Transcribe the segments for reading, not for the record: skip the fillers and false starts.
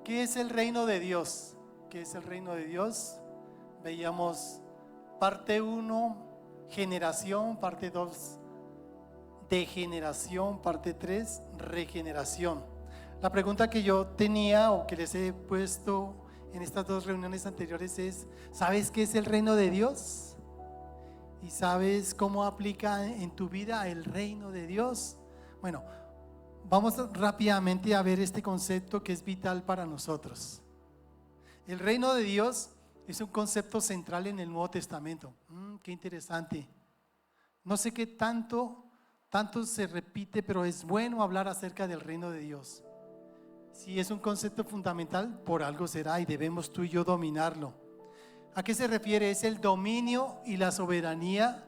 ¿Qué es el reino de Dios? ¿Qué es el reino de Dios? Veíamos parte 1, generación, parte 2, degeneración, parte 3, regeneración. La pregunta que yo tenía o que les he puesto en estas dos reuniones anteriores es: ¿sabes qué es el reino de Dios? ¿Y sabes cómo aplica en tu vida el reino de Dios? Bueno, vamos rápidamente a ver este concepto que es vital para nosotros. El reino de Dios es un concepto central en el Nuevo Testamento. Qué interesante. No sé qué tanto se repite, pero es bueno hablar acerca del reino de Dios. Si es un concepto fundamental, por algo será y debemos tú y yo dominarlo. ¿A qué se refiere? Es el dominio y la soberanía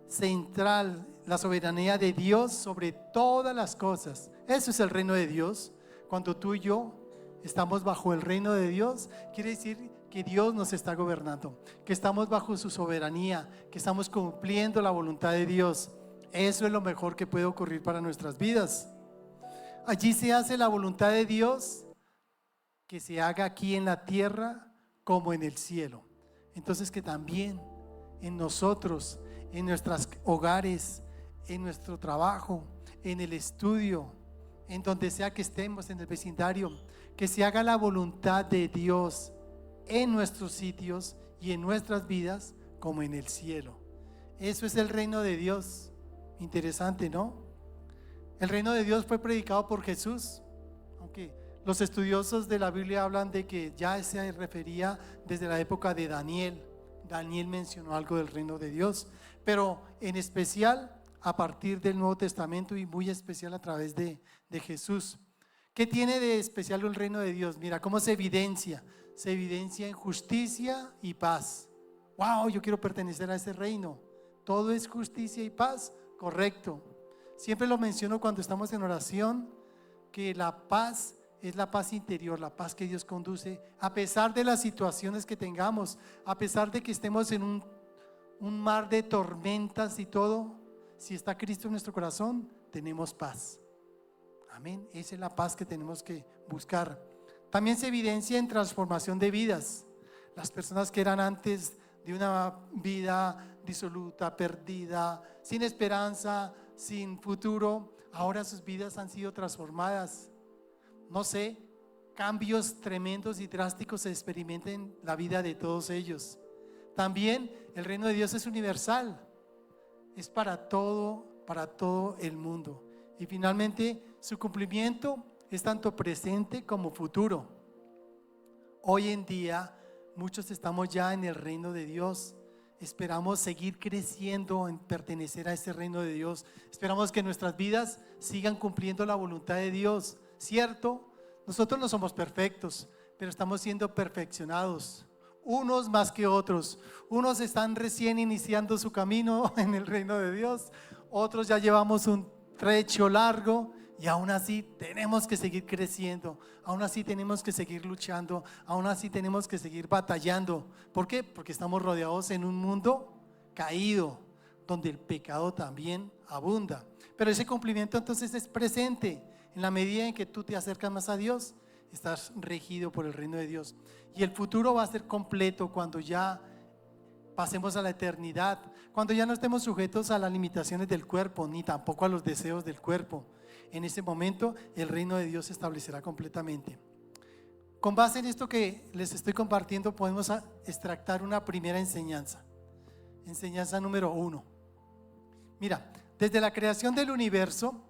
central, la soberanía de Dios sobre todas las cosas. Eso es el reino de Dios. Cuando tú y yo estamos bajo el reino de Dios, quiere decir que Dios nos está gobernando, que estamos bajo su soberanía, que estamos cumpliendo la voluntad de Dios. Eso es lo mejor que puede ocurrir para nuestras vidas. Allí se hace la voluntad de Dios, que se haga aquí en la tierra como en el cielo. Entonces que también en nosotros, en nuestros hogares, en nuestro trabajo, en el estudio, en donde sea que estemos, en el vecindario, que se haga la voluntad de Dios en nuestros sitios y en nuestras vidas como en el cielo. Eso es el reino de Dios. Interesante, ¿no? El reino de Dios fue predicado por Jesús, aunque los estudiosos de la Biblia hablan de que ya se refería desde la época de Daniel. Daniel mencionó algo del reino de Dios, pero en especial a partir del Nuevo Testamento y muy especial a través de Jesús. ¿Qué tiene de especial el reino de Dios? Mira cómo se evidencia. Se evidencia en justicia y paz. ¡Wow! Yo quiero pertenecer a ese reino. Todo es justicia y paz, correcto. Siempre lo menciono cuando estamos en oración, que la paz es la paz interior, la paz que Dios conduce, a pesar de las situaciones que tengamos, a pesar de que estemos en un mar de tormentas y todo. Si está Cristo en nuestro corazón, tenemos paz. Amén. Esa es la paz que tenemos que buscar. También se evidencia en transformación de vidas. Las personas que eran antes de una vida disoluta, perdida, sin esperanza, sin futuro, ahora sus vidas han sido transformadas. No sé, cambios tremendos y drásticos se experimentan en la vida de todos ellos. También el reino de Dios es universal, es para todo el mundo. Y finalmente su cumplimiento es tanto presente como futuro. Hoy en día muchos estamos ya en el reino de Dios. Esperamos seguir creciendo en pertenecer a ese reino de Dios. Esperamos que nuestras vidas sigan cumpliendo la voluntad de Dios, ¿cierto? Nosotros no somos perfectos, pero estamos siendo perfeccionados, unos más que otros. Unos están recién iniciando su camino en el reino de Dios, otros ya llevamos un trecho largo y aún así tenemos que seguir creciendo, aún así tenemos que seguir luchando, aún así tenemos que seguir batallando. ¿Por qué? Porque estamos rodeados en un mundo caído, donde el pecado también abunda. Pero ese cumplimiento entonces es presente. En la medida en que tú te acercas más a Dios, estás regido por el reino de Dios. Y el futuro va a ser completo cuando ya pasemos a la eternidad, cuando ya no estemos sujetos a las limitaciones del cuerpo, ni tampoco a los deseos del cuerpo. En ese momento el reino de Dios se establecerá completamente. Con base en esto que les estoy compartiendo, podemos extractar una primera enseñanza. Enseñanza número 1. Mira, desde la creación del universo,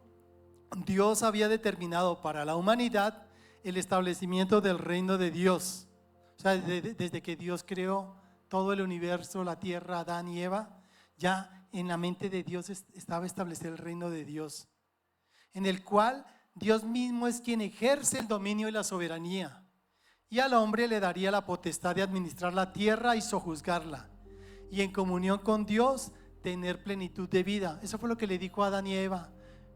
Dios había determinado para la humanidad el establecimiento del reino de Dios. O sea, desde que Dios creó todo el universo, la tierra, Adán y Eva, ya en la mente de Dios estaba establecido el reino de Dios, en el cual Dios mismo es quien ejerce el dominio y la soberanía, y al hombre le daría la potestad de administrar la tierra y sojuzgarla, y en comunión con Dios tener plenitud de vida. Eso fue lo que le dijo a Adán y Eva.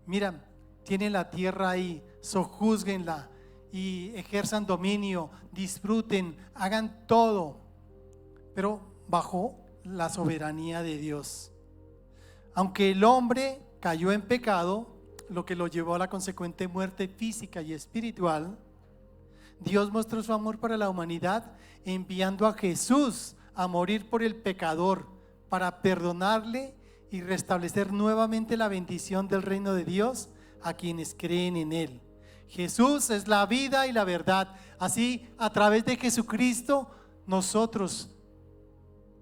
Mira, tienen la tierra ahí, sojúzguenla y ejerzan dominio, disfruten, hagan todo, pero bajo la soberanía de Dios. Aunque el hombre cayó en pecado, lo que lo llevó a la consecuente muerte física y espiritual, Dios mostró su amor para la humanidad enviando a Jesús a morir por el pecador para perdonarle y restablecer nuevamente la bendición del reino de Dios a quienes creen en Él. Jesús es la vida y la verdad. Así, a través de Jesucristo, nosotros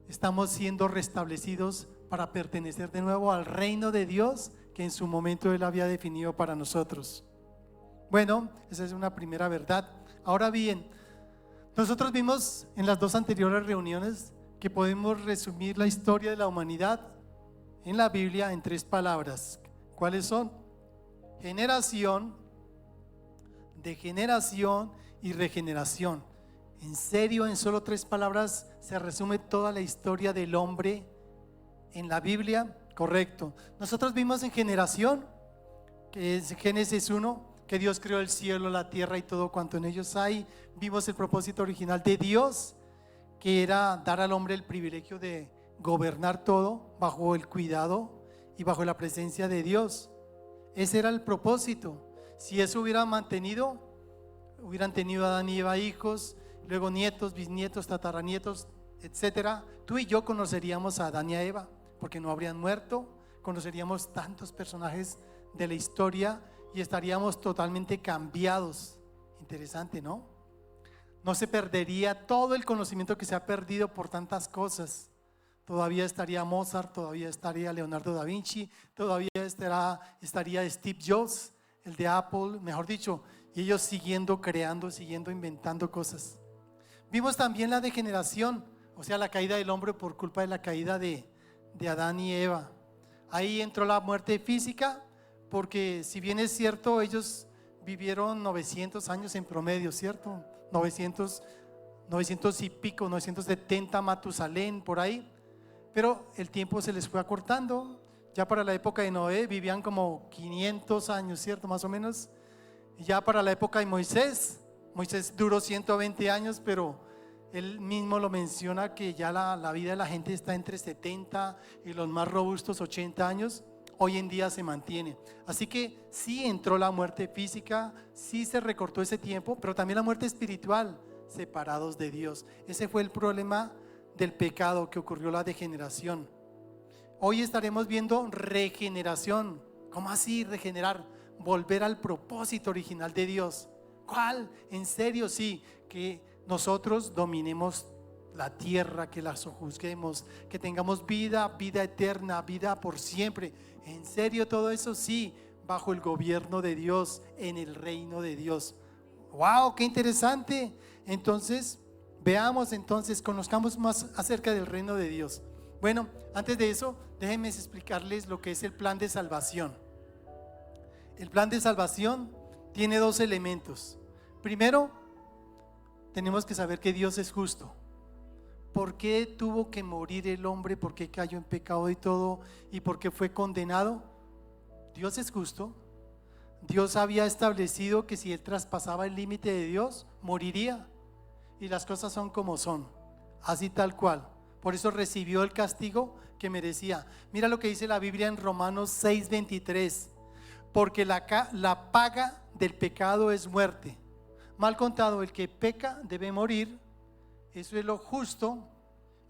estamos siendo restablecidos para pertenecer de nuevo al reino de Dios que en su momento Él había definido para nosotros. Bueno, esa es una primera verdad. Ahora bien, nosotros vimos en las dos anteriores reuniones que podemos resumir la historia de la humanidad en la Biblia en tres palabras. ¿Cuáles son? Generación, degeneración y regeneración. En serio, en solo tres palabras se resume toda la historia del hombre en la Biblia. Correcto. Nosotros vimos en generación, que es Génesis 1, que Dios creó el cielo, la tierra y todo cuanto en ellos hay. Vimos el propósito original de Dios, que era dar al hombre el privilegio de gobernar todo bajo el cuidado y bajo la presencia de Dios. Ese era el propósito. Si eso hubiera mantenido, hubieran tenido Adán y Eva hijos, luego nietos, bisnietos, tataranietos, etcétera. Tú y yo conoceríamos a Adán y a Eva, porque no habrían muerto. Conoceríamos tantos personajes de la historia y estaríamos totalmente cambiados. Interesante, ¿no? No se perdería todo el conocimiento que se ha perdido por tantas cosas. Todavía estaría Mozart, todavía estaría Leonardo da Vinci, todavía estaría Steve Jobs, el de Apple, mejor dicho, y ellos siguiendo creando, siguiendo inventando cosas. Vimos también la degeneración, o sea, la caída del hombre por culpa de la caída de Adán y Eva. Ahí entró la muerte física, porque si bien es cierto, ellos vivieron 900 años en promedio, ¿cierto? 900 y pico, 970 Matusalén, por ahí. Pero el tiempo se les fue acortando. Ya para la época de Noé vivían como 500 años, ¿cierto? Más o menos. Y ya para la época de Moisés duró 120 años, pero él mismo lo menciona que ya la vida de la gente está entre 70 y los más robustos 80 años. Hoy en día se mantiene. Así que sí entró la muerte física, sí se recortó ese tiempo, pero también la muerte espiritual, separados de Dios. Ese fue el problema del pecado, que ocurrió la degeneración. Hoy estaremos viendo regeneración. ¿Cómo así regenerar? Volver al propósito original de Dios. ¿Cuál? En serio, sí, que nosotros dominemos la tierra, que la sojuzguemos, que tengamos vida eterna, vida por siempre. En serio, todo eso sí, bajo el gobierno de Dios, en el reino de Dios. ¡Wow! ¡Qué interesante! Entonces, veamos entonces, conozcamos más acerca del reino de Dios. Bueno, antes de eso, déjenme explicarles lo que es el plan de salvación. El plan de salvación tiene dos elementos. Primero, tenemos que saber que Dios es justo. ¿Por qué tuvo que morir el hombre? ¿Por qué cayó en pecado y todo? ¿Y por qué fue condenado? Dios es justo. Dios había establecido que si él traspasaba el límite de Dios, moriría. Y las cosas son como son, así tal cual. Por eso recibió el castigo que merecía. Mira lo que dice la Biblia en Romanos 6:23. Porque la paga del pecado es muerte. Mal contado, el que peca debe morir. Eso es lo justo.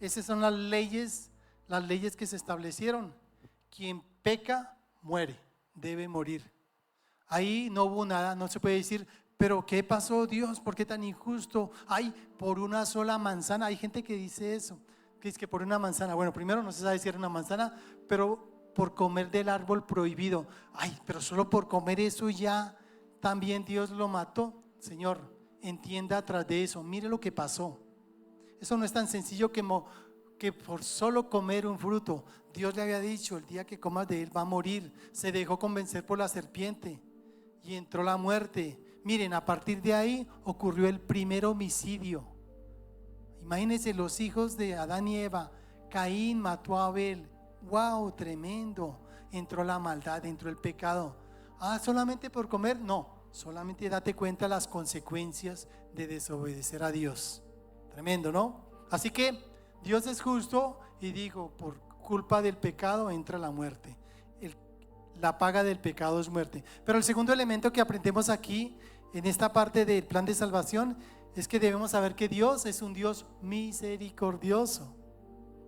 Esas son las leyes que se establecieron. Quien peca muere, debe morir. Ahí no hubo nada, no se puede decir, pero ¿qué pasó, Dios? ¿Por qué tan injusto? Ay, por una sola manzana. Hay gente que dice eso, que es que por una manzana. Bueno, primero no se sabe si era una manzana, pero por comer del árbol prohibido. Ay, pero solo por comer eso ya también Dios lo mató. Señor, entienda atrás de eso, mire lo que pasó. Eso no es tan sencillo que por solo comer un fruto. Dios le había dicho, el día que comas de él va a morir. Se dejó convencer por la serpiente y entró la muerte. Miren, a partir de ahí ocurrió el primer homicidio. Imagínense los hijos de Adán y Eva. Caín mató a Abel. Wow, tremendo. Entró la maldad, entró el pecado. ¿Solamente por comer? No, solamente date cuenta las consecuencias de desobedecer a Dios. Tremendo, ¿no? Así que Dios es justo y digo, por culpa del pecado entra la muerte. La paga del pecado es muerte. Pero el segundo elemento que aprendemos aquí en esta parte del plan de salvación es que debemos saber que Dios es un Dios misericordioso.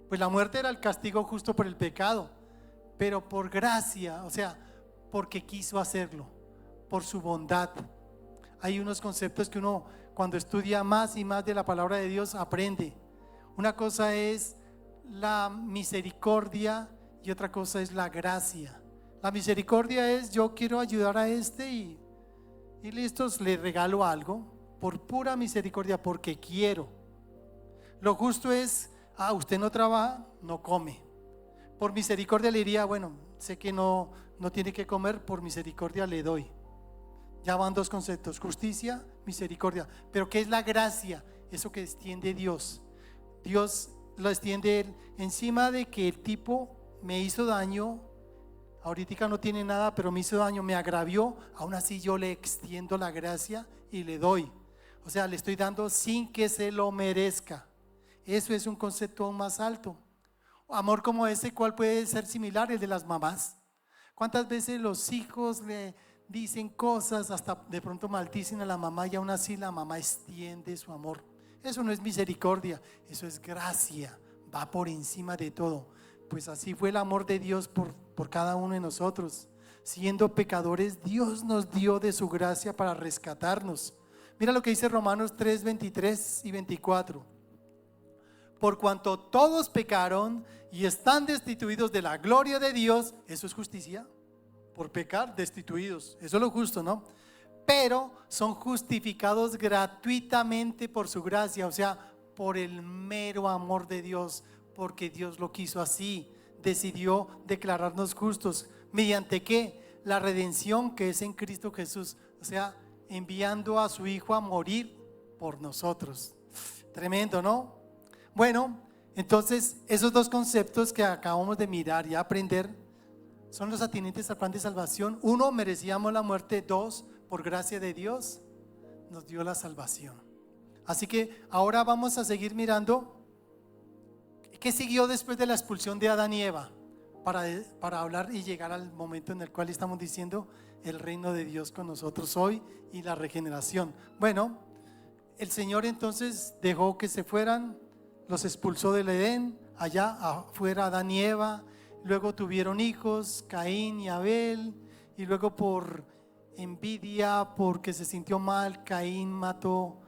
Pues la muerte era el castigo justo por el pecado, pero por gracia, o sea, porque quiso hacerlo, por su bondad. Hay unos conceptos que uno cuando estudia más y más de la palabra de Dios aprende. Una cosa es la misericordia y otra cosa es la gracia. La misericordia es: yo quiero ayudar a y listos, le regalo algo por pura misericordia, porque quiero. Lo justo es: usted no trabaja, no come. Por misericordia le diría: bueno, sé que no tiene que comer, por misericordia le doy. Ya van dos conceptos: justicia, misericordia. Pero ¿qué es la gracia? Eso que extiende Dios. Dios lo extiende encima de que el tipo me hizo daño. Ahorita no tiene nada, pero me hizo daño, me agravió. Aún así yo le extiendo la gracia y le doy. O sea, le estoy dando sin que se lo merezca. Eso es un concepto aún más alto. Amor como ese, ¿cuál puede ser similar? El de las mamás. ¿Cuántas veces los hijos le dicen cosas, hasta de pronto maldicen a la mamá, y aún así la mamá extiende su amor? Eso no es misericordia, eso es gracia, va por encima de todo. Pues así fue el amor de Dios por cada uno de nosotros. Siendo pecadores, Dios nos dio de su gracia para rescatarnos. Mira lo que dice Romanos 3, 23 y 24. Por cuanto todos pecaron y están destituidos de la gloria de Dios. Eso es justicia. Por pecar, destituidos. Eso es lo justo, ¿no? Pero son justificados gratuitamente por su gracia, o sea, por el mero amor de Dios, porque Dios lo quiso así. Decidió declararnos justos. ¿Mediante qué? La redención que es en Cristo Jesús, o sea, enviando a su Hijo a morir por nosotros. Tremendo, ¿no? Bueno, entonces esos dos conceptos que acabamos de mirar y aprender son los atinentes al plan de salvación. Uno, merecíamos la muerte. Dos, por gracia de Dios nos dio la salvación. Así que ahora vamos a seguir mirando qué siguió después de la expulsión de Adán y Eva, para hablar y llegar al momento en el cual estamos diciendo el reino de Dios con nosotros hoy y la regeneración. Bueno, el Señor entonces dejó que se fueran, los expulsó del Edén, allá afuera Adán y Eva. Luego tuvieron hijos, Caín y Abel, y luego por envidia, porque se sintió mal, Caín mató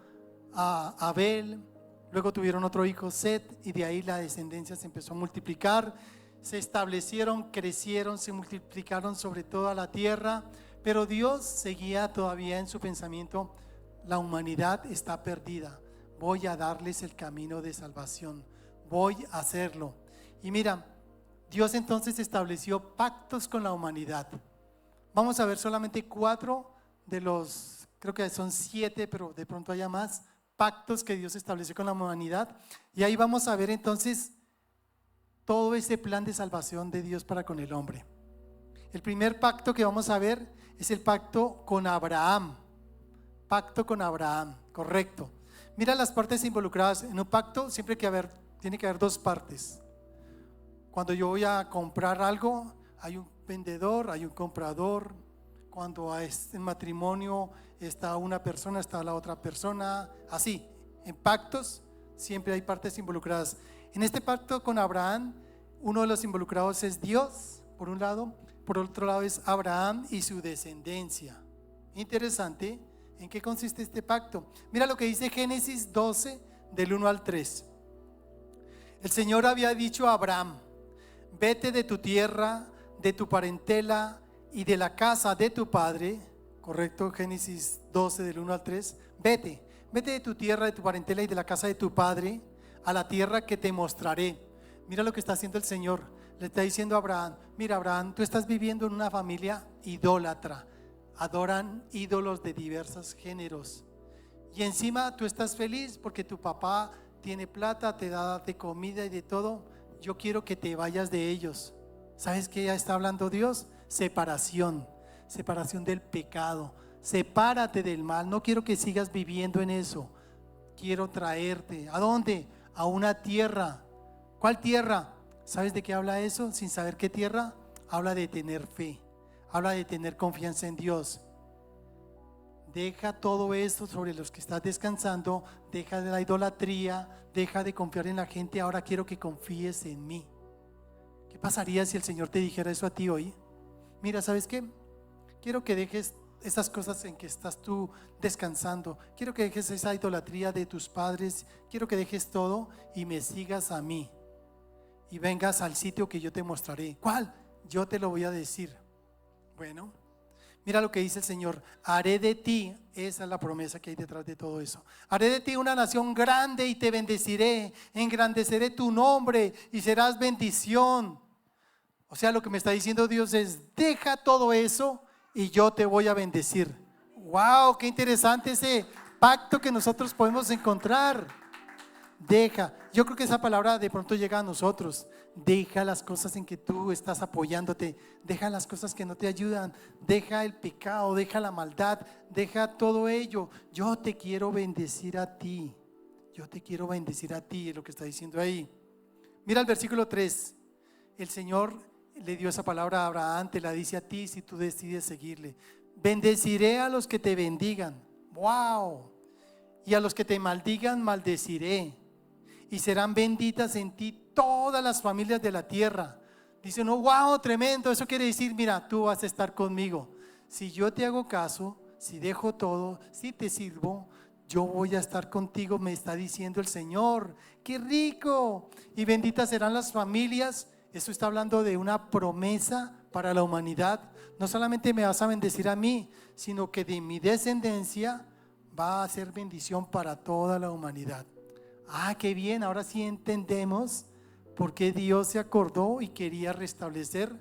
a Abel. Luego tuvieron otro hijo, Set, y de ahí la descendencia se empezó a multiplicar. Se establecieron, crecieron, se multiplicaron sobre toda la tierra. Pero Dios seguía todavía en su pensamiento: la humanidad está perdida, voy a darles el camino de salvación, voy a hacerlo. Y mira, Dios entonces estableció pactos con la humanidad. Vamos a ver solamente 4 de los, creo que son 7, pero de pronto haya más pactos que Dios estableció con la humanidad. Y ahí vamos a ver entonces todo ese plan de salvación de Dios para con el hombre. El primer pacto que vamos a ver es el pacto con Abraham. Pacto con Abraham, correcto. Mira las partes involucradas. En un pacto siempre tiene que haber 2 partes. Cuando yo voy a comprar algo, hay un vendedor, hay un comprador. Cuando es en matrimonio, está una persona, está la otra persona. Así, en pactos siempre hay partes involucradas. En este pacto con Abraham, uno de los involucrados es Dios, por un lado. Por otro lado es Abraham y su descendencia. Interesante. ¿En qué consiste este pacto? Mira lo que dice Génesis 12, del 1 al 3. El Señor había dicho a Abraham: vete de tu tierra, de tu parentela y de la casa de tu padre. Correcto, Génesis 12 del 1 al 3. Vete de tu tierra, de tu parentela y de la casa de tu padre, a la tierra que te mostraré. Mira lo que está haciendo el Señor. Le está diciendo a Abraham: mira, Abraham, tú estás viviendo en una familia idólatra. Adoran ídolos de diversos géneros. Y encima tú estás feliz porque tu papá tiene plata, te da de comida y de todo. Yo quiero que te vayas de ellos. ¿Sabes qué ya está hablando Dios? Separación del pecado. Sepárate del mal. No quiero que sigas viviendo en eso. Quiero traerte. ¿A dónde? A una tierra. ¿Cuál tierra? ¿Sabes de qué habla eso? Sin saber qué tierra. Habla de tener fe. Habla de tener confianza en Dios. Deja todo esto sobre los que estás descansando, deja de la idolatría, deja de confiar en la gente, ahora quiero que confíes en mí. ¿Qué pasaría si el Señor te dijera eso a ti hoy? Mira, ¿sabes qué? Quiero que dejes esas cosas en que estás tú descansando, quiero que dejes esa idolatría de tus padres, quiero que dejes todo y me sigas a mí y vengas al sitio que yo te mostraré. ¿Cuál? Yo te lo voy a decir. Bueno, mira lo que dice el Señor: haré de ti, esa es la promesa que hay detrás de todo eso, haré de ti una nación grande y te bendeciré, engrandeceré tu nombre y serás bendición. O sea, lo que me está diciendo Dios es: deja todo eso y yo te voy a bendecir. Wow, qué interesante ese pacto que nosotros podemos encontrar. Deja, yo creo que esa palabra de pronto llega a nosotros. Deja las cosas en que tú estás apoyándote, deja las cosas que no te ayudan, deja el pecado, deja la maldad, deja todo ello. Yo te quiero bendecir a ti, yo te quiero bendecir a ti, es lo que está diciendo ahí. Mira el versículo 3, el Señor le dio esa palabra a Abraham, te la dice a ti si tú decides seguirle. Bendeciré a los que te bendigan, wow, y a los que te maldigan maldeciré, y serán benditas en ti todas las familias de la tierra. Dice uno: wow, tremendo. Eso quiere decir, mira, tú vas a estar conmigo. Si yo te hago caso, si dejo todo, si te sirvo, yo voy a estar contigo, me está diciendo el Señor. ¡Qué rico! Y benditas serán las familias. Eso está hablando de una promesa para la humanidad. No solamente me vas a bendecir a mí, sino que de mi descendencia va a ser bendición para toda la humanidad. Ah, qué bien, ahora sí entendemos por qué Dios se acordó y quería restablecer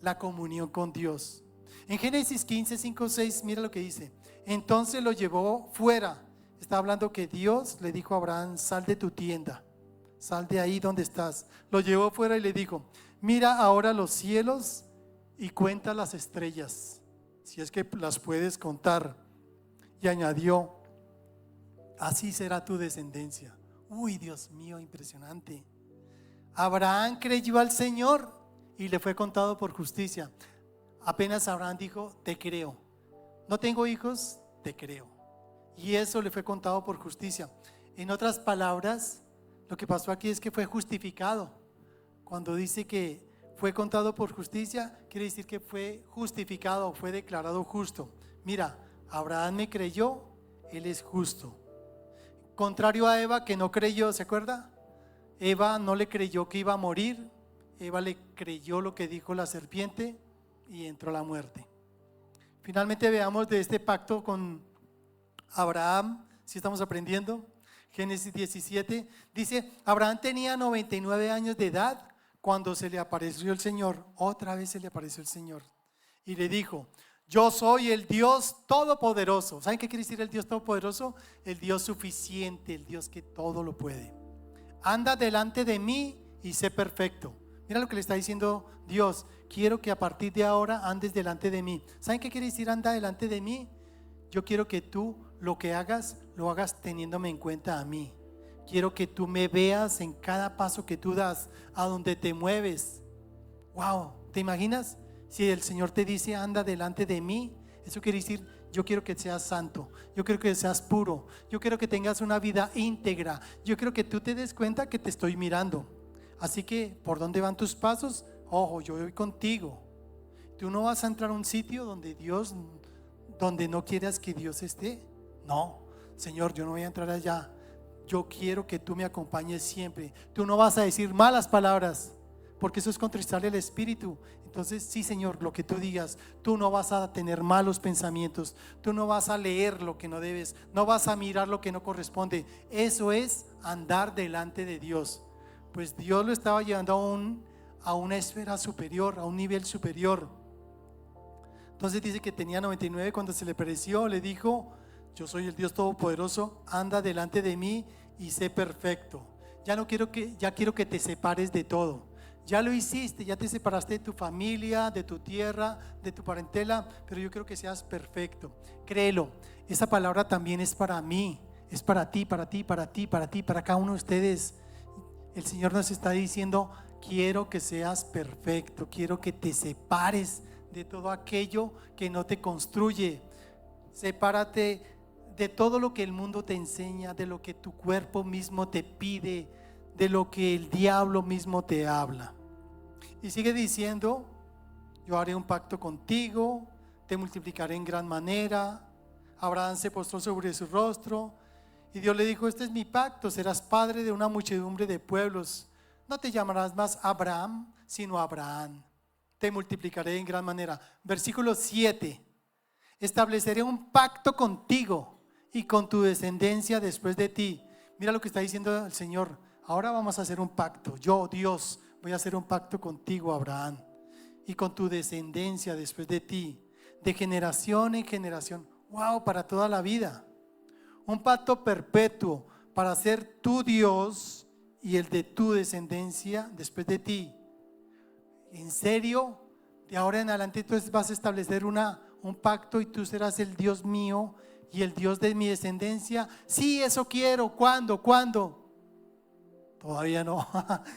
la comunión con Dios. En Génesis 15, 5, 6, mira lo que dice: entonces lo llevó fuera. Está hablando que Dios le dijo a Abraham: sal de tu tienda, sal de ahí donde estás. Lo llevó fuera y le dijo: mira ahora los cielos y cuenta las estrellas, si es que las puedes contar. Y añadió: así será tu descendencia. Uy, Dios mío, impresionante. Abraham creyó al Señor y le fue contado por justicia. Apenas Abraham dijo: te creo, no tengo hijos, te creo. Y eso le fue contado por justicia. En otras palabras, lo que pasó aquí es que fue justificado. Cuando dice que fue contado por justicia, quiere decir que fue justificado, fue declarado justo. Mira, Abraham me creyó, él es justo. Contrario a Eva, que no creyó, ¿se acuerda? Eva no le creyó que iba a morir. Eva le creyó lo que dijo la serpiente y entró la muerte. Finalmente veamos de este pacto con Abraham, si estamos aprendiendo. Génesis 17 dice: Abraham tenía 99 años de edad cuando se le apareció el Señor. Otra vez se le apareció el Señor y le dijo: yo soy el Dios Todopoderoso. ¿Saben qué quiere decir el Dios Todopoderoso? El Dios suficiente, el Dios que todo lo puede. Anda delante de mí y sé perfecto. Mira lo que le está diciendo Dios: quiero que a partir de ahora andes delante de mí. ¿Saben qué quiere decir anda delante de mí? Yo quiero que tú lo que hagas, lo hagas teniéndome en cuenta a mí. Quiero que tú me veas en cada paso que tú das, a donde te mueves. Wow, ¿te imaginas? Si el Señor te dice anda delante de mí, eso quiere decir: yo quiero que seas santo, yo quiero que seas puro, yo quiero que tengas una vida íntegra, yo quiero que tú te des cuenta que te estoy mirando. Así que, ¿por dónde van tus pasos? Ojo, yo voy contigo. Tú no vas a entrar a un sitio donde no quieras que Dios esté. No, Señor, yo no voy a entrar allá. Yo quiero que tú me acompañes siempre. Tú no vas a decir malas palabras, porque eso es contristarle al Espíritu. Entonces, sí, Señor, lo que tú digas. Tú no vas a tener malos pensamientos, tú no vas a leer lo que no debes, no vas a mirar lo que no corresponde. Eso es andar delante de Dios. Pues Dios lo estaba llevando a una esfera superior, a un nivel superior. Entonces dice que tenía 99 cuando se le apareció, le dijo: yo soy el Dios Todopoderoso, anda delante de mí y sé perfecto. Ya quiero que te separes de todo. Ya lo hiciste, ya te separaste de tu familia, de tu tierra, de tu parentela, pero yo quiero que seas perfecto. Créelo, esa palabra también es para mí, es para ti, para ti, para ti, para ti, para cada uno de ustedes. El Señor nos está diciendo: quiero que seas perfecto, quiero que te separes de todo aquello que no te construye. Sepárate de todo lo que el mundo te enseña, de lo que tu cuerpo mismo te pide, de lo que el diablo mismo te habla. Y sigue diciendo: yo haré un pacto contigo, te multiplicaré en gran manera. Abraham se postró sobre su rostro y Dios le dijo: este es mi pacto, serás padre de una muchedumbre de pueblos. No te llamarás más Abraham, sino Abraham. Te multiplicaré en gran manera. Versículo 7. Estableceré un pacto contigo y con tu descendencia después de ti. Mira lo que está diciendo el Señor. Ahora vamos a hacer un pacto. Yo, Dios, voy a hacer un pacto contigo, Abraham, y con tu descendencia después de ti, de generación en generación. Wow, para toda la vida. Un pacto perpetuo para ser tu Dios y el de tu descendencia después de ti. ¿En serio? De ahora en adelante tú vas a establecer un pacto y tú serás el Dios mío y el Dios de mi descendencia. Sí, eso quiero. ¿Cuándo? Todavía no.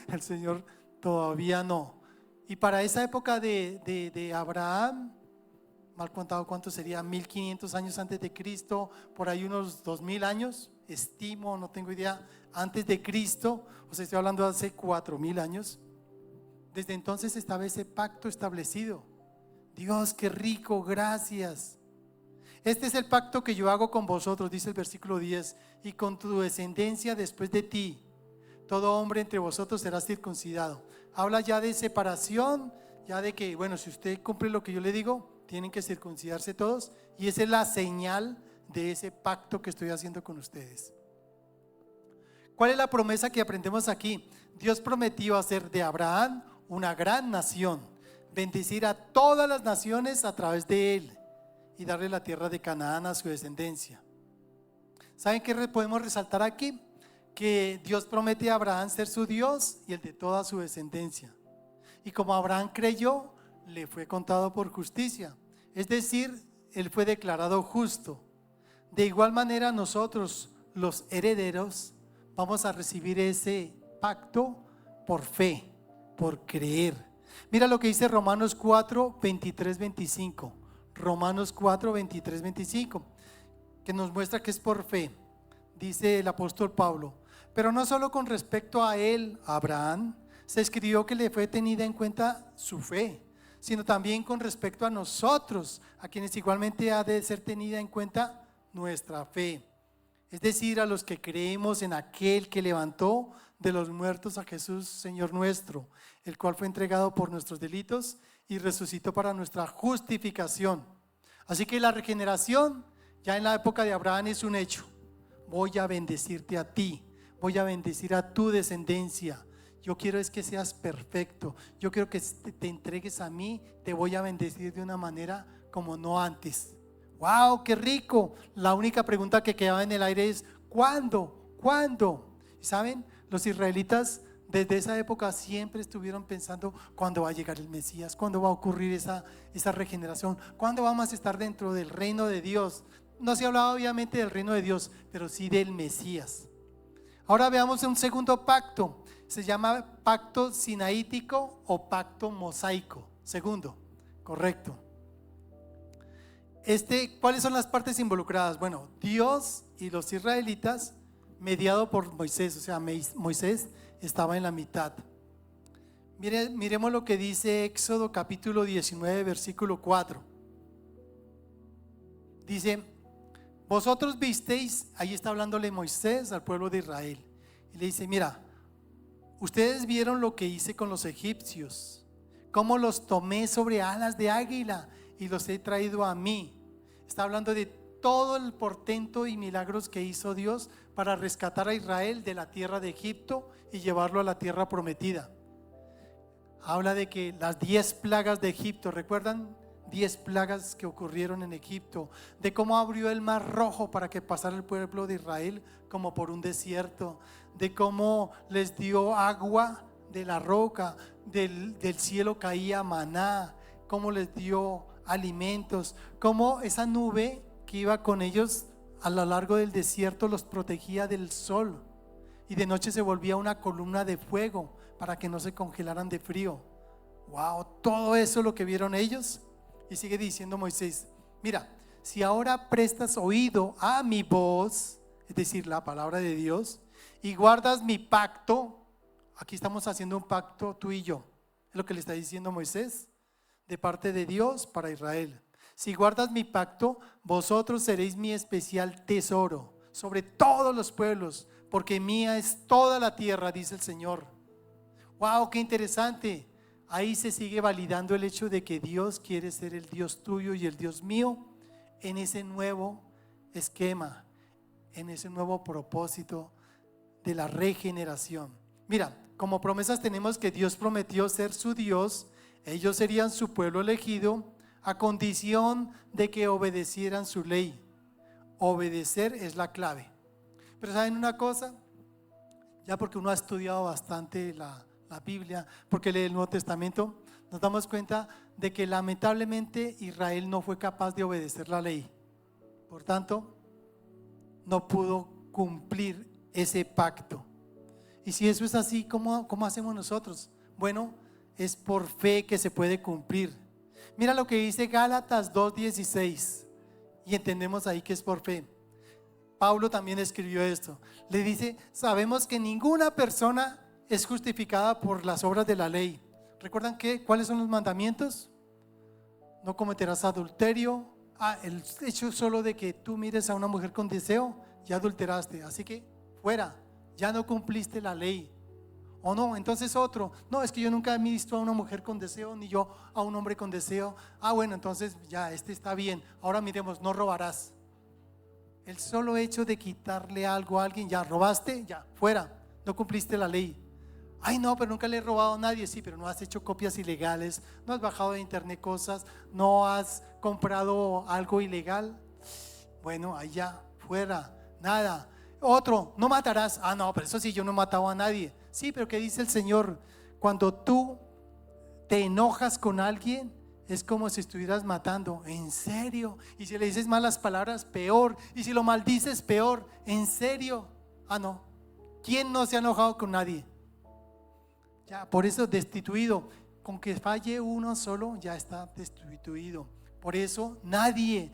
El Señor todavía no. Y para esa época de Abraham, mal contado, ¿cuánto sería? 1500 años antes de Cristo, por ahí unos 2000 años, estimo, no tengo idea, antes de Cristo, o sea, estoy hablando de hace 4000 años. Desde entonces estaba ese pacto establecido. Dios, qué rico, gracias. Este es el pacto que yo hago con vosotros, dice el versículo 10, y con tu descendencia después de ti. Todo hombre entre vosotros será circuncidado. Habla ya de separación, ya de que, bueno, si usted cumple lo que yo le digo, tienen que circuncidarse todos, y esa es la señal de ese pacto que estoy haciendo con ustedes. ¿Cuál es la promesa que aprendemos aquí? Dios prometió hacer de Abraham una gran nación, bendecir a todas las naciones a través de él y darle la tierra de Canaán a su descendencia. ¿Saben qué podemos resaltar aquí? Que Dios promete a Abraham ser su Dios y el de toda su descendencia. Y como Abraham creyó, le fue contado por justicia. Es decir, él fue declarado justo. De igual manera nosotros, los herederos, vamos a recibir ese pacto por fe, por creer. Mira lo que dice Romanos 4, 23, 25. Romanos 4, 23, 25, que nos muestra que es por fe. Dice el apóstol Pablo: pero no solo con respecto a él, Abraham, se escribió que le fue tenida en cuenta su fe, sino también con respecto a nosotros, a quienes igualmente ha de ser tenida en cuenta nuestra fe. Es decir, a los que creemos en aquel que levantó de los muertos a Jesús, Señor nuestro, el cual fue entregado por nuestros delitos y resucitó para nuestra justificación. Así que la regeneración ya en la época de Abraham es un hecho. Voy a bendecirte a ti, voy a bendecir a tu descendencia. Yo quiero es que seas perfecto. Yo quiero que te entregues a mí. Te voy a bendecir de una manera como no antes. ¡Wow! ¡Qué rico! La única pregunta que quedaba en el aire es ¿cuándo? ¿Cuándo? ¿Y saben? Los israelitas desde esa época siempre estuvieron pensando ¿cuándo va a llegar el Mesías? ¿Cuándo va a ocurrir esa regeneración? ¿Cuándo vamos a estar dentro del reino de Dios? No se hablaba obviamente del reino de Dios, pero sí del Mesías. Ahora veamos un segundo pacto. Se llama pacto sinaítico o pacto mosaico. Segundo, correcto. ¿Cuáles son las partes involucradas? Bueno, Dios y los israelitas, mediado por Moisés, o sea, Moisés estaba en la mitad. Miremos lo que dice Éxodo capítulo 19, versículo 4. Dice: vosotros visteis, ahí está hablándole Moisés al pueblo de Israel, y le dice: mira, ustedes vieron lo que hice con los egipcios, cómo los tomé sobre alas de águila y los he traído a mí. Está hablando de todo el portento y milagros que hizo Dios para rescatar a Israel de la tierra de Egipto y llevarlo a la tierra prometida. Habla de que las 10 plagas de Egipto, ¿recuerdan? 10 plagas que ocurrieron en Egipto, de cómo abrió el mar rojo para que pasara el pueblo de Israel como por un desierto, de cómo les dio agua de la roca, del cielo caía maná, cómo les dio alimentos, cómo esa nube que iba con ellos a lo largo del desierto los protegía del sol, y de noche se volvía una columna de fuego para que no se congelaran de frío. Wow, todo eso lo que vieron ellos. Y sigue diciendo Moisés: mira, si ahora prestas oído a mi voz, es decir, la palabra de Dios, y guardas mi pacto, aquí estamos haciendo un pacto tú y yo, es lo que le está diciendo Moisés, de parte de Dios para Israel. Si guardas mi pacto, vosotros seréis mi especial tesoro sobre todos los pueblos, porque mía es toda la tierra, dice el Señor. ¡Wow! ¡Qué interesante! Ahí se sigue validando el hecho de que Dios quiere ser el Dios tuyo y el Dios mío en ese nuevo esquema, en ese nuevo propósito de la regeneración. Mira, como promesas tenemos que Dios prometió ser su Dios, ellos serían su pueblo elegido a condición de que obedecieran su ley. Obedecer es la clave. Pero ¿saben una cosa? Ya porque uno ha estudiado bastante la Biblia, porque lee el Nuevo Testamento, nos damos cuenta de que lamentablemente Israel no fue capaz de obedecer la ley. Por tanto, no pudo cumplir ese pacto. Y si eso es así, ¿cómo hacemos nosotros? Bueno, es por fe que se puede cumplir. Mira lo que dice Gálatas 2:16, y entendemos ahí que es por fe. Pablo también escribió esto. Le dice, sabemos que ninguna persona es justificada por las obras de la ley. ¿Recuerdan cuáles son los mandamientos? No cometerás adulterio. El hecho solo de que tú mires a una mujer con deseo, ya adulteraste. Así que fuera, ya no cumpliste la ley. O no, entonces otro, no, es que yo nunca he visto a una mujer con deseo, ni yo a un hombre con deseo. Bueno, entonces ya, está bien. Ahora miremos, no robarás. El solo hecho de quitarle algo a alguien, ya robaste, ya, fuera, no cumpliste la ley. Ay, no, pero nunca le he robado a nadie. Sí, pero no has hecho copias ilegales, no has bajado de internet cosas, no has comprado algo ilegal. Bueno, ahí ya, fuera, nada. Otro, no matarás. No, pero eso sí, yo no he matado a nadie. Sí, pero ¿qué dice el Señor? Cuando tú te enojas con alguien, es como si estuvieras matando. ¿En serio? Y si le dices malas palabras, peor. Y si lo maldices, peor. ¿En serio? No. ¿Quién no se ha enojado con nadie? Ya, por eso destituido. Con que falle uno solo, ya está destituido. Por eso nadie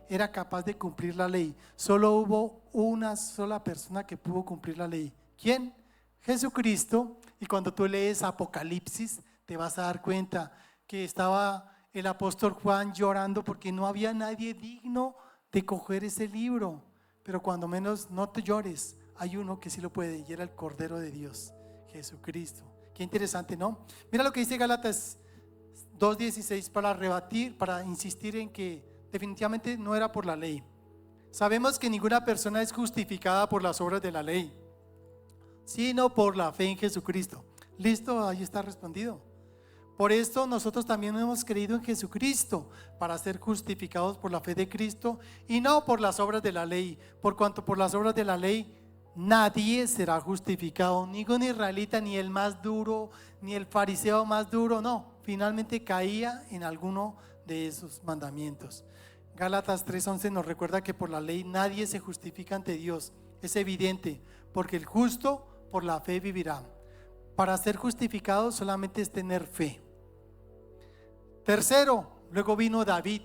era capaz de cumplir la ley. Solo hubo una sola persona que pudo cumplir la ley. ¿Quién? Jesucristo. Y cuando tú lees Apocalipsis, te vas a dar cuenta que estaba el apóstol Juan llorando porque no había nadie digno de coger ese libro. Pero cuando menos no te llores, hay uno que sí lo puede, y era el Cordero de Dios, Jesucristo. Qué interesante, ¿no? Mira lo que dice Gálatas 2:16 para rebatir, para insistir en que definitivamente no era por la ley. Sabemos que ninguna persona es justificada por las obras de la ley, sino por la fe en Jesucristo. ¿Listo? Ahí está respondido. Por esto nosotros también hemos creído en Jesucristo para ser justificados por la fe de Cristo y no por las obras de la ley, por cuanto por las obras de la ley nadie será justificado, ningún israelita, ni el más duro, ni el fariseo más duro, no, finalmente caía en alguno de esos mandamientos. Gálatas 3:11 nos recuerda que por la ley nadie se justifica ante Dios. Es evidente, porque el justo por la fe vivirá. Para ser justificado solamente es tener fe. Tercero, luego vino David,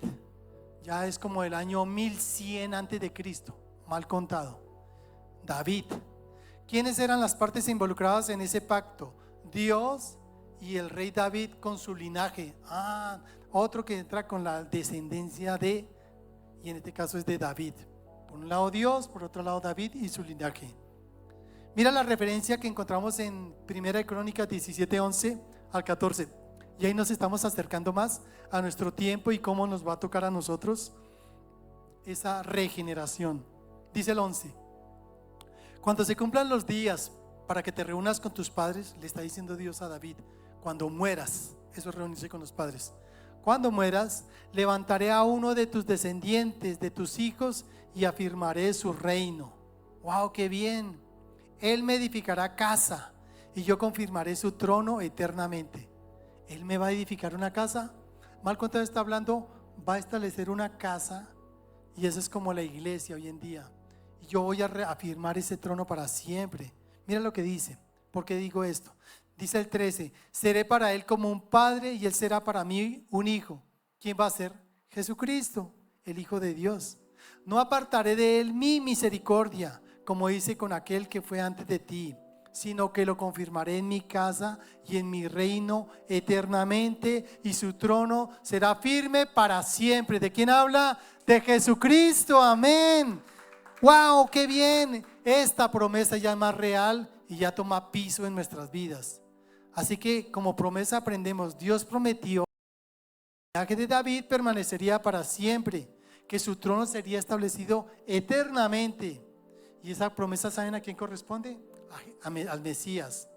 ya es como el año 1100 antes de Cristo, mal contado. David. ¿Quiénes eran las partes involucradas en ese pacto? Dios y el rey David con su linaje. Otro que entra con la descendencia de, y en este caso es de David. Por un lado Dios, por otro lado David y su linaje. Mira la referencia que encontramos en 1 Crónicas 17:11 al 14. Y ahí nos estamos acercando más a nuestro tiempo y cómo nos va a tocar a nosotros esa regeneración. Dice el 11: cuando se cumplan los días para que te reúnas con tus padres, le está diciendo Dios a David, cuando mueras, eso es reunirse con los padres. Cuando mueras, levantaré a uno de tus descendientes, de tus hijos, y afirmaré su reino. ¡Wow, qué bien! Él me edificará casa y yo confirmaré su trono eternamente. Él me va a edificar una casa. Mal contado está hablando, va a establecer una casa, y eso es como la iglesia hoy en día. Y yo voy a reafirmar ese trono para siempre. Mira lo que dice. ¿Por qué digo esto? Dice el 13: seré para él como un padre y él será para mí un hijo. ¿Quién va a ser? Jesucristo. el Hijo de Dios. No apartaré de él mi misericordia, como hice con aquel que fue antes de ti, sino que lo confirmaré en mi casa y en mi reino eternamente, y su trono será firme para siempre. ¿De quién habla? De Jesucristo, amén. ¡Wow! ¡Qué bien! Esta promesa ya es más real y ya toma piso en nuestras vidas. Así que como promesa aprendemos, Dios prometió que el linaje de David permanecería para siempre, que su trono sería establecido eternamente. Y esa promesa, ¿saben a quién corresponde? Al Mesías.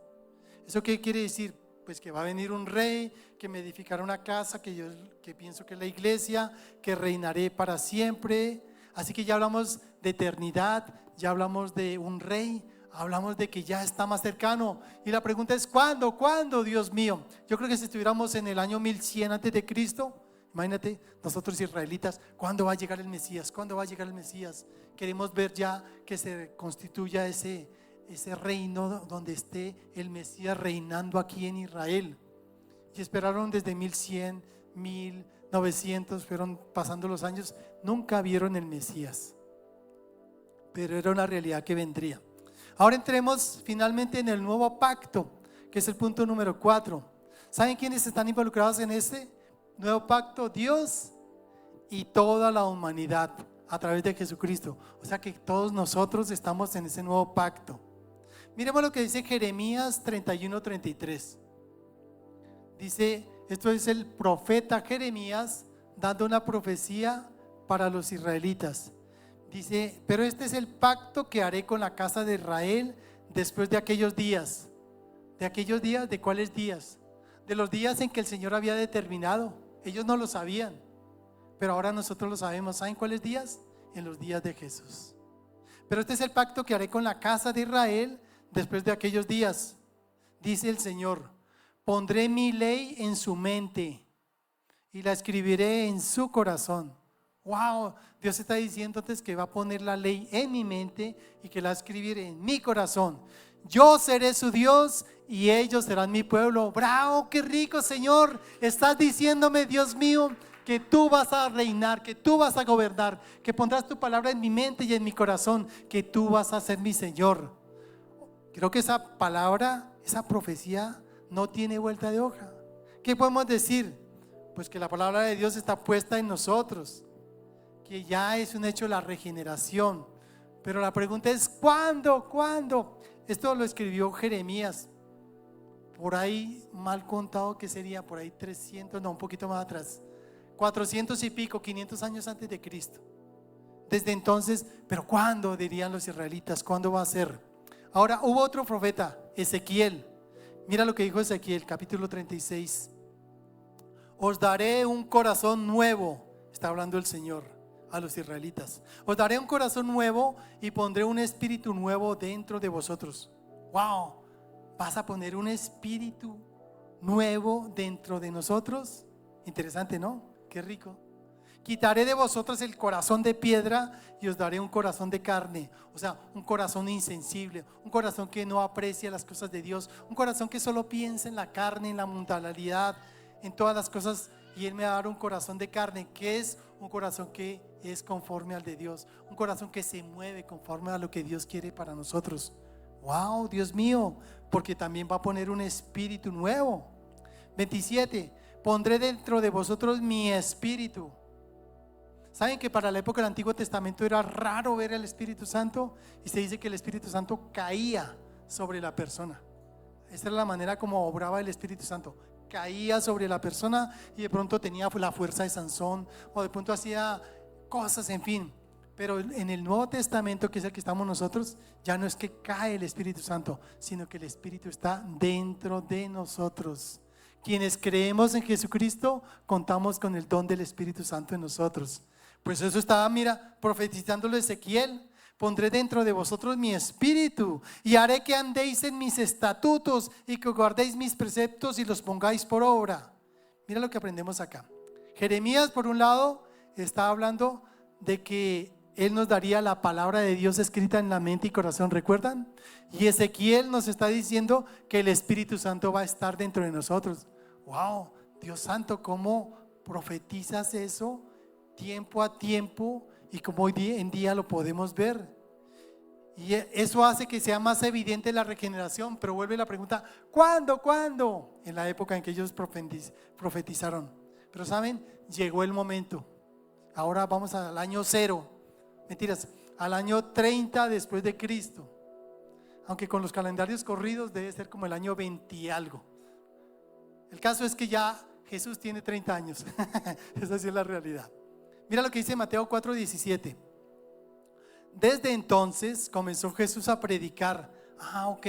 ¿Eso qué quiere decir? Pues que va a venir un rey, que me edificará una casa, que pienso que es la iglesia, que reinaré para siempre. Así que ya hablamos de eternidad, ya hablamos de un rey, hablamos de que ya está más cercano. Y la pregunta es, ¿cuándo? ¿Cuándo, Dios mío? Yo creo que si estuviéramos en el año 1100 antes de Cristo, imagínate, nosotros israelitas, ¿cuándo va a llegar el Mesías? ¿Cuándo va a llegar el Mesías? Queremos ver ya que se constituya ese reino donde esté el Mesías reinando aquí en Israel. Y esperaron desde 1100, 1900, fueron pasando los años, nunca vieron el Mesías, pero era una realidad que vendría. Ahora entremos finalmente en el nuevo pacto, que es el punto número 4. ¿Saben quiénes están involucrados en este nuevo pacto? Dios y toda la humanidad a través de Jesucristo. O sea que todos nosotros estamos en ese nuevo pacto. Miremos lo que dice Jeremías 31:33. Dice, esto es el profeta Jeremías dando una profecía para los israelitas. Dice, pero este es el pacto que haré con la casa de Israel después de aquellos días. ¿De aquellos días? ¿De cuáles días? De los días en que el Señor había determinado. Ellos no lo sabían, pero ahora nosotros lo sabemos. ¿Saben cuáles días? En los días de Jesús. Pero este es el pacto que haré con la casa de Israel después de aquellos días, dice el Señor. Pondré mi ley en su mente y la escribiré en su corazón. Wow, Dios está diciendo entonces que va a poner la ley en mi mente y que la escribiré en mi corazón. Yo seré su Dios y ellos serán mi pueblo. Bravo, qué rico, Señor. Estás diciéndome, Dios mío, que tú vas a reinar, que tú vas a gobernar, que pondrás tu palabra en mi mente y en mi corazón, que tú vas a ser mi Señor. Creo que esa palabra, esa profecía no tiene vuelta de hoja. ¿Qué podemos decir? Pues que la palabra de Dios está puesta en nosotros, que ya es un hecho la regeneración. Pero la pregunta es, ¿cuándo? ¿Cuándo? Esto lo escribió Jeremías, por ahí mal contado que sería, por ahí 300, no, un poquito más atrás, 400 y pico, 500 años antes de Cristo. Desde entonces, ¿pero cuándo? Dirían los israelitas, ¿cuándo va a ser? Ahora hubo otro profeta, Ezequiel. Mira lo que dijo Ezequiel, capítulo 36. Os daré un corazón nuevo, está hablando el Señor a los israelitas. Os daré un corazón nuevo y pondré un espíritu nuevo dentro de vosotros. Wow, ¿vas a poner un espíritu nuevo dentro de nosotros? Interesante, ¿no? Qué rico. Quitaré de vosotros el corazón de piedra y os daré un corazón de carne. O sea, un corazón insensible, un corazón que no aprecia las cosas de Dios, un corazón que solo piensa en la carne, en la mundanalidad, en todas las cosas. Y Él me va a dar un corazón de carne, que es un corazón que es conforme al de Dios, un corazón que se mueve conforme a lo que Dios quiere para nosotros. Wow, Dios mío, porque también va a poner un espíritu nuevo. 27, pondré dentro de vosotros mi espíritu. ¿Saben que para la época del Antiguo Testamento era raro ver el Espíritu Santo? Y se dice que el Espíritu Santo caía sobre la persona. Esa era la manera como obraba el Espíritu Santo. Caía sobre la persona y de pronto tenía la fuerza de Sansón, o de pronto hacía cosas, en fin. Pero en el Nuevo Testamento, que es el que estamos nosotros, ya no es que cae el Espíritu Santo, sino que el Espíritu está dentro de nosotros. Quienes creemos en Jesucristo, contamos con el don del Espíritu Santo en nosotros. Pues eso estaba, mira, profetizándolo Ezequiel. Pondré dentro de vosotros mi espíritu y haré que andéis en mis estatutos y que guardéis mis preceptos y los pongáis por obra. Mira lo que aprendemos acá. Jeremías, por un lado, está hablando de que Él nos daría la palabra de Dios escrita en la mente y corazón, ¿recuerdan? Y Ezequiel nos está diciendo que el Espíritu Santo va a estar dentro de nosotros. Wow, Dios santo, ¿cómo profetizas eso? tiempo a tiempo y como hoy en día lo podemos ver. Y eso hace que sea más evidente la regeneración. Pero vuelve la pregunta: ¿cuándo? ¿Cuándo? En la época en que ellos profetizaron. Pero saben, llegó el momento. Ahora vamos al año 0. Mentiras, al año 30 después de Cristo. Aunque con los calendarios corridos debe ser como el año 20 y algo. El caso es que ya Jesús tiene 30 años. Esa sí es la realidad. Mira lo que dice Mateo 4:17. Desde entonces comenzó Jesús a predicar. Ok,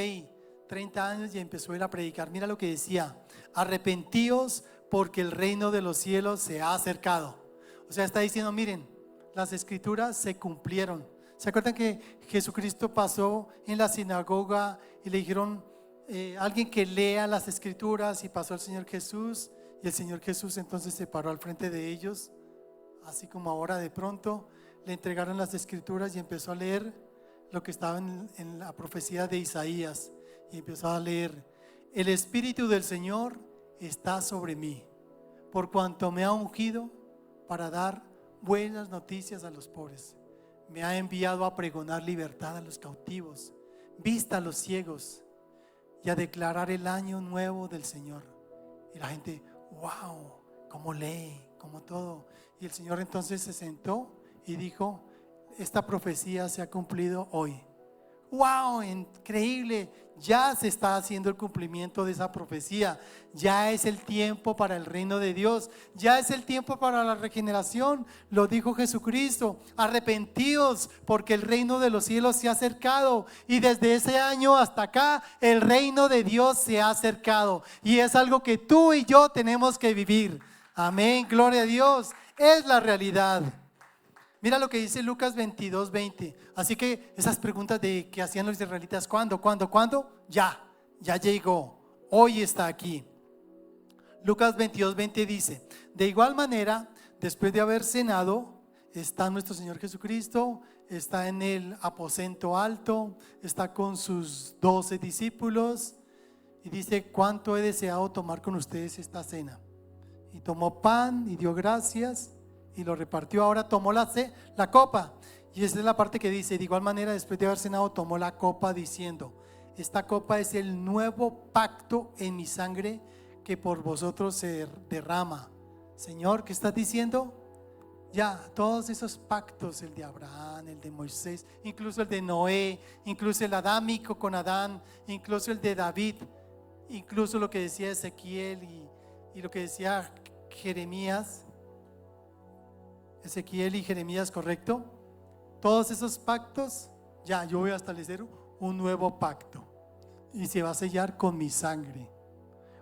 30 años y empezó él a predicar. Mira lo que decía: arrepentíos porque el reino de los cielos se ha acercado. O sea, está diciendo, miren, las escrituras se cumplieron. ¿Se acuerdan que Jesucristo pasó en la sinagoga y le dijeron, alguien que lea las escrituras? Y pasó el Señor Jesús, y el Señor Jesús entonces se paró al frente de ellos, así como ahora de pronto le entregaron las escrituras y empezó a leer lo que estaba en la profecía de Isaías. Y empezó a leer: el Espíritu del Señor está sobre mí, por cuanto me ha ungido para dar buenas noticias a los pobres. Me ha enviado a pregonar libertad a los cautivos, vista a los ciegos, y a declarar el año nuevo del Señor. Y la gente, wow, cómo lee, cómo todo. Y el Señor entonces se sentó y dijo: esta profecía se ha cumplido hoy. ¡Wow! Increíble. Ya se está haciendo el cumplimiento de esa profecía. Ya es el tiempo para el reino de Dios. Ya es el tiempo para la regeneración. Lo dijo Jesucristo: arrepentíos porque el reino de los cielos se ha acercado. Y desde ese año hasta acá el reino de Dios se ha acercado. Y es algo que tú y yo tenemos que vivir. Amén, gloria a Dios. Es la realidad. Mira lo que dice Lucas 22:20. Así que esas preguntas de que hacían los israelitas: ¿cuándo? Ya llegó. Hoy está aquí. Lucas 22:20 dice: de igual manera, después de haber cenado, está nuestro Señor Jesucristo, está en el aposento alto, está con sus 12 discípulos y dice: ¿cuánto he deseado tomar con ustedes esta cena? Y tomó pan y dio gracias y lo repartió. Ahora tomó la copa, y esa es la parte que dice: de igual manera, después de haber cenado, tomó la copa diciendo: esta copa es el nuevo pacto en mi sangre que por vosotros se derrama. Señor, ¿qué estás diciendo? Ya, todos esos pactos, el de Abraham, el de Moisés, incluso el de Noé, incluso el adámico con Adán, incluso el de David, incluso lo que decía Ezequiel y lo que decía Ezequiel y Jeremías, ¿correcto? Todos esos pactos, ya, yo voy a establecer un nuevo pacto y se va a sellar con mi sangre.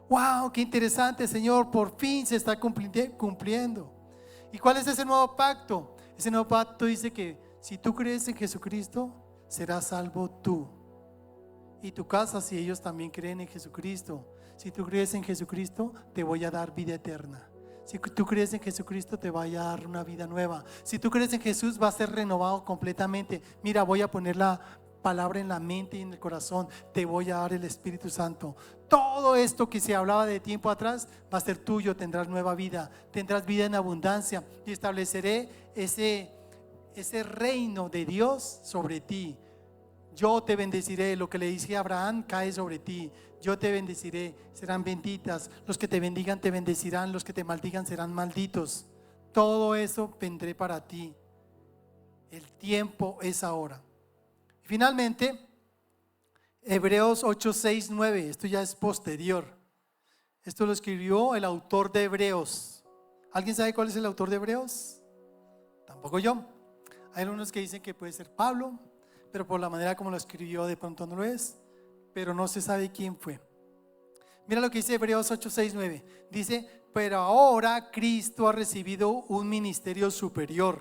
¡Wow! ¡Qué interesante, Señor! Por fin se está cumpliendo. ¿Y cuál es ese nuevo pacto? Ese nuevo pacto dice que si tú crees en Jesucristo, serás salvo tú y tu casa, si ellos también creen en Jesucristo. Si tú crees en Jesucristo, te voy a dar vida eterna. Si tú crees en Jesucristo, te va a dar una vida nueva. Si tú crees en Jesús, va a ser renovado completamente. Mira, voy a poner la palabra en la mente y en el corazón. Te voy a dar el Espíritu Santo. Todo esto que se hablaba de tiempo atrás va a ser tuyo. Tendrás nueva vida, tendrás vida en abundancia, y estableceré ese reino de Dios sobre ti. Yo te bendeciré. Lo que le dije a Abraham cae sobre ti. Yo te bendeciré, serán benditas. Los que te bendigan te bendecirán, los que te maldigan serán malditos. Todo eso vendré para ti. El tiempo es ahora. Finalmente, Hebreos 8, 6, 9. Esto ya es posterior. Esto lo escribió el autor de Hebreos. ¿Alguien sabe cuál es el autor de Hebreos? Tampoco yo. Hay algunos que dicen que puede ser Pablo, pero por la manera como lo escribió de pronto no lo es, pero no se sabe quién fue. Mira lo que dice Hebreos 8, 6, 9. Dice: pero ahora Cristo ha recibido un ministerio superior,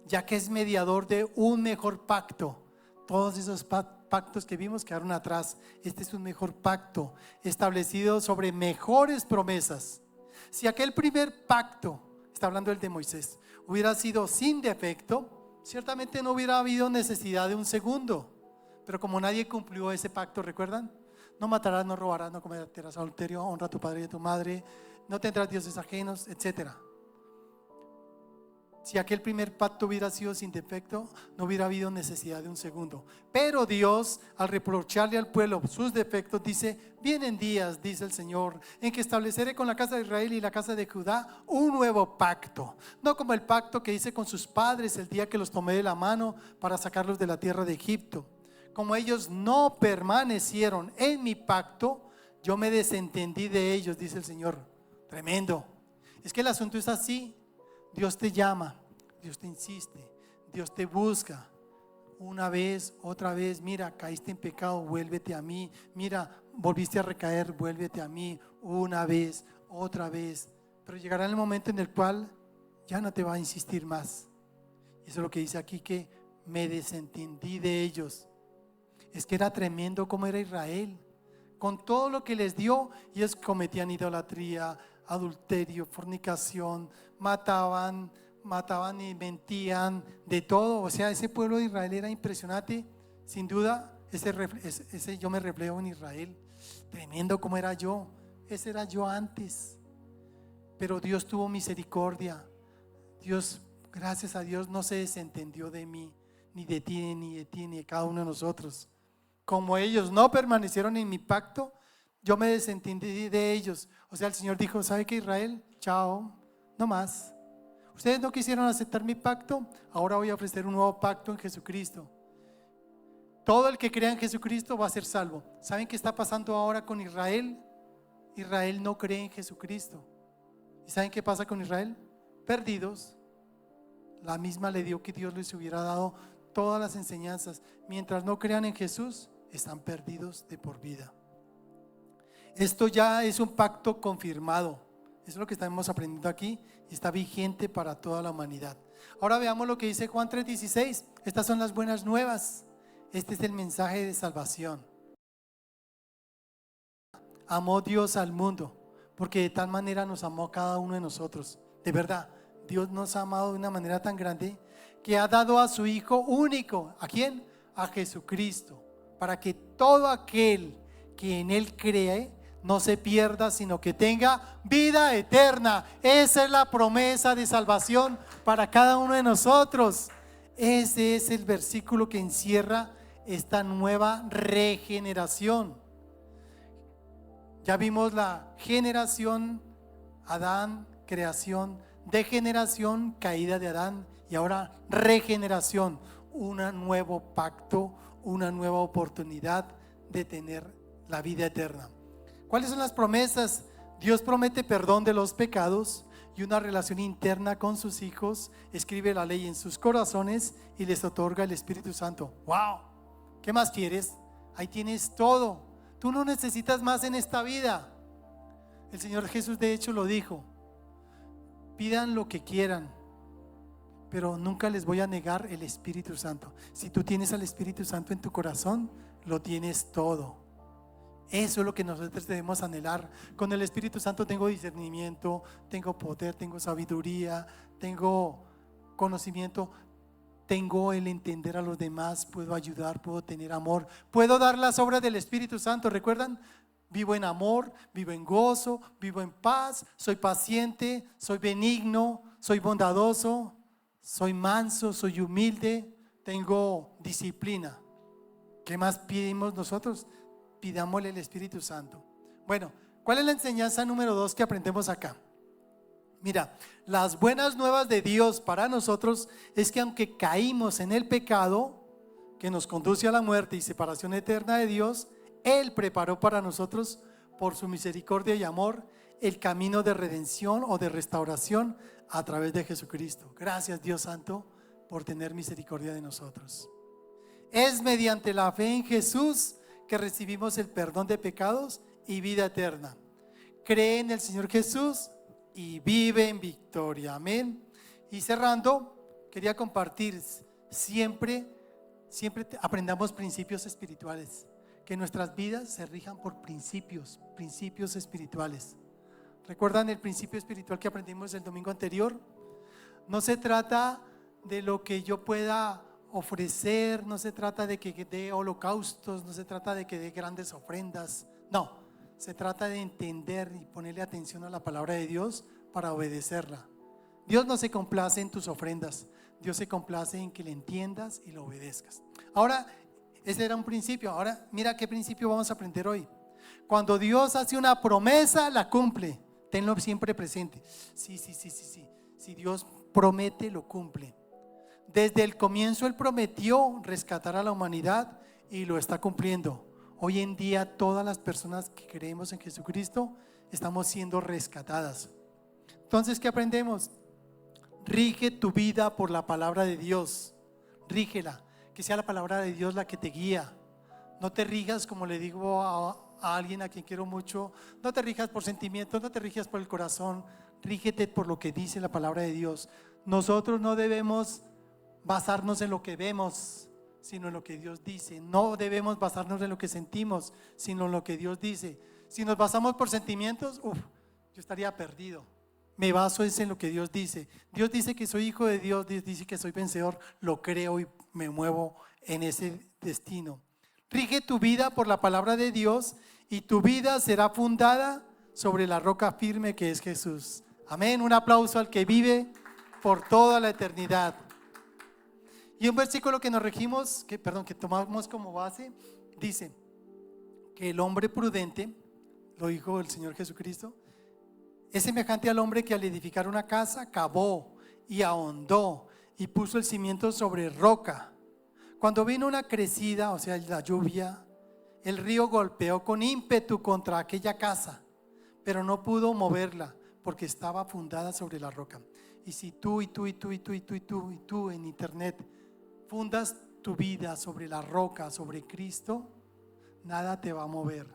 ya que es mediador de un mejor pacto. Todos esos pactos que vimos quedaron atrás. Este es un mejor pacto, establecido sobre mejores promesas. Si aquel primer pacto, está hablando el de Moisés, hubiera sido sin defecto, ciertamente no hubiera habido necesidad de un segundo. Pero como nadie cumplió ese pacto, ¿recuerdan? No matarás, no robarás, no cometerás adulterio, honra a tu padre y a tu madre, no tendrás dioses ajenos, etc. Si aquel primer pacto hubiera sido sin defecto, no hubiera habido necesidad de un segundo. Pero Dios, al reprocharle al pueblo sus defectos, dice: vienen días, dice el Señor, en que estableceré con la casa de Israel y la casa de Judá un nuevo pacto. No como el pacto que hice con sus padres el día que los tomé de la mano para sacarlos de la tierra de Egipto. Como ellos no permanecieron en mi pacto, yo me desentendí de ellos, dice el Señor. Tremendo. Es que el asunto es así. Dios te llama, Dios te insiste, Dios te busca una vez, otra vez. Mira, caíste en pecado, vuélvete a mí. Mira, volviste a recaer, vuélvete a mí. Una vez, otra vez. Pero llegará el momento en el cual ya no te va a insistir más. Eso es lo que dice aquí, que me desentendí de ellos. Es que era tremendo como era Israel. Con todo lo que les dio, ellos cometían idolatría, adulterio, fornicación, mataban y mentían, de todo. O sea, ese pueblo de Israel era impresionante. Sin duda, ese yo me reflejo en Israel. Tremendo como era yo. Ese era yo antes. Pero Dios tuvo misericordia. Dios, gracias a Dios, no se desentendió de mí, ni de ti, ni de cada uno de nosotros. Como ellos no permanecieron en mi pacto, yo me desentendí de ellos. O sea, el Señor dijo: ¿sabe qué, Israel? Chao, no más. Ustedes no quisieron aceptar mi pacto, ahora voy a ofrecer un nuevo pacto en Jesucristo. Todo el que crea en Jesucristo va a ser salvo. ¿Saben qué está pasando ahora con Israel? Israel no cree en Jesucristo. ¿Y saben qué pasa con Israel? Perdidos. La misma le dio que Dios les hubiera dado todas las enseñanzas. Mientras no crean en Jesús, están perdidos de por vida. Esto ya es un pacto confirmado. Eso es lo que estamos aprendiendo aquí y está vigente para toda la humanidad. Ahora veamos lo que dice Juan 3:16. Estas son las buenas nuevas. Este es el mensaje de salvación. Amó Dios al mundo, porque de tal manera nos amó a cada uno de nosotros. De verdad, Dios nos ha amado de una manera tan grande que ha dado a su Hijo único. ¿A quién? A Jesucristo, para que todo aquel que en Él cree no se pierda, sino que tenga vida eterna. Esa es la promesa de salvación para cada uno de nosotros. Ese es el versículo que encierra esta nueva regeneración. Ya vimos la generación, Adán, creación, degeneración, caída de Adán, y ahora regeneración, un nuevo pacto, una nueva oportunidad de tener la vida eterna. ¿Cuáles son las promesas? Dios promete perdón de los pecados y una relación interna con sus hijos. Escribe la ley en sus corazones y les otorga el Espíritu Santo. ¡Wow! ¿Qué más quieres? Ahí tienes todo. Tú no necesitas más en esta vida. El Señor Jesús de hecho lo dijo: pidan lo que quieran, pero nunca les voy a negar el Espíritu Santo. Si tú tienes al Espíritu Santo en tu corazón, lo tienes todo. Eso es lo que nosotros debemos anhelar. Con el Espíritu Santo tengo discernimiento, tengo poder, tengo sabiduría, tengo conocimiento, tengo el entender a los demás, puedo ayudar, puedo tener amor, puedo dar las obras del Espíritu Santo. ¿Recuerdan? Vivo en amor, vivo en gozo, vivo en paz, soy paciente, soy benigno, soy bondadoso, soy manso, soy humilde, tengo disciplina. ¿Qué más pedimos nosotros? Pidámosle el Espíritu Santo. Bueno, ¿cuál es la enseñanza número 2 que aprendemos acá? Mira, las buenas nuevas de Dios para nosotros es que aunque caímos en el pecado que nos conduce a la muerte y separación eterna de Dios, Él preparó para nosotros, por su misericordia y amor, el camino de redención o de restauración a través de Jesucristo. Gracias, Dios Santo, por tener misericordia de nosotros. Es mediante la fe en Jesús que recibimos el perdón de pecados y vida eterna. Cree en el Señor Jesús y vive en victoria. Amén. Y cerrando, quería compartir, siempre aprendamos principios espirituales, que nuestras vidas se rijan por principios espirituales. ¿Recuerdan el principio espiritual que aprendimos el domingo anterior? No se trata de lo que yo pueda ofrecer, no se trata de que dé holocaustos, no se trata de que dé grandes ofrendas, no, se trata de entender y ponerle atención a la palabra de Dios para obedecerla. Dios no se complace en tus ofrendas, Dios se complace en que le entiendas y lo obedezcas. Ahora, ese era un principio. Ahora, mira qué principio vamos a aprender hoy. Cuando Dios hace una promesa, la cumple. Tenlo siempre presente. Sí. Si Dios promete, lo cumple. Desde el comienzo Él prometió rescatar a la humanidad y lo está cumpliendo. Hoy en día todas las personas que creemos en Jesucristo estamos siendo rescatadas. Entonces, ¿qué aprendemos? Rige tu vida por la palabra de Dios. Rígela, que sea la palabra de Dios la que te guía. No te rijas, como le digo a alguien a quien quiero mucho, no te rijas por sentimientos, no te rijas por el corazón, rígete por lo que dice la palabra de Dios. Nosotros no debemos basarnos en lo que vemos, sino en lo que Dios dice. No debemos basarnos en lo que sentimos, sino en lo que Dios dice. Si nos basamos por sentimientos, yo estaría perdido. Me baso es en lo que Dios dice. Dios dice que soy hijo de Dios, Dios dice que soy vencedor, lo creo y me muevo en ese destino. Rige tu vida por la palabra de Dios y tu vida será fundada sobre la roca firme que es Jesús. Amén. Un aplauso al que vive por toda la eternidad. Y un versículo que nos regimos, que tomamos como base, dice que el hombre prudente, lo dijo el Señor Jesucristo, es semejante al hombre que al edificar una casa cavó y ahondó y puso el cimiento sobre roca. Cuando vino una crecida, o sea, la lluvia, el río golpeó con ímpetu contra aquella casa, pero no pudo moverla porque estaba fundada sobre la roca. Y si tú en internet fundas tu vida sobre la roca, sobre Cristo, nada te va a mover.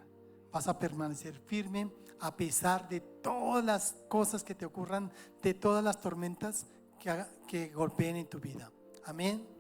Vas a permanecer firme a pesar de todas las cosas que te ocurran, de todas las tormentas que golpeen en tu vida. Amén.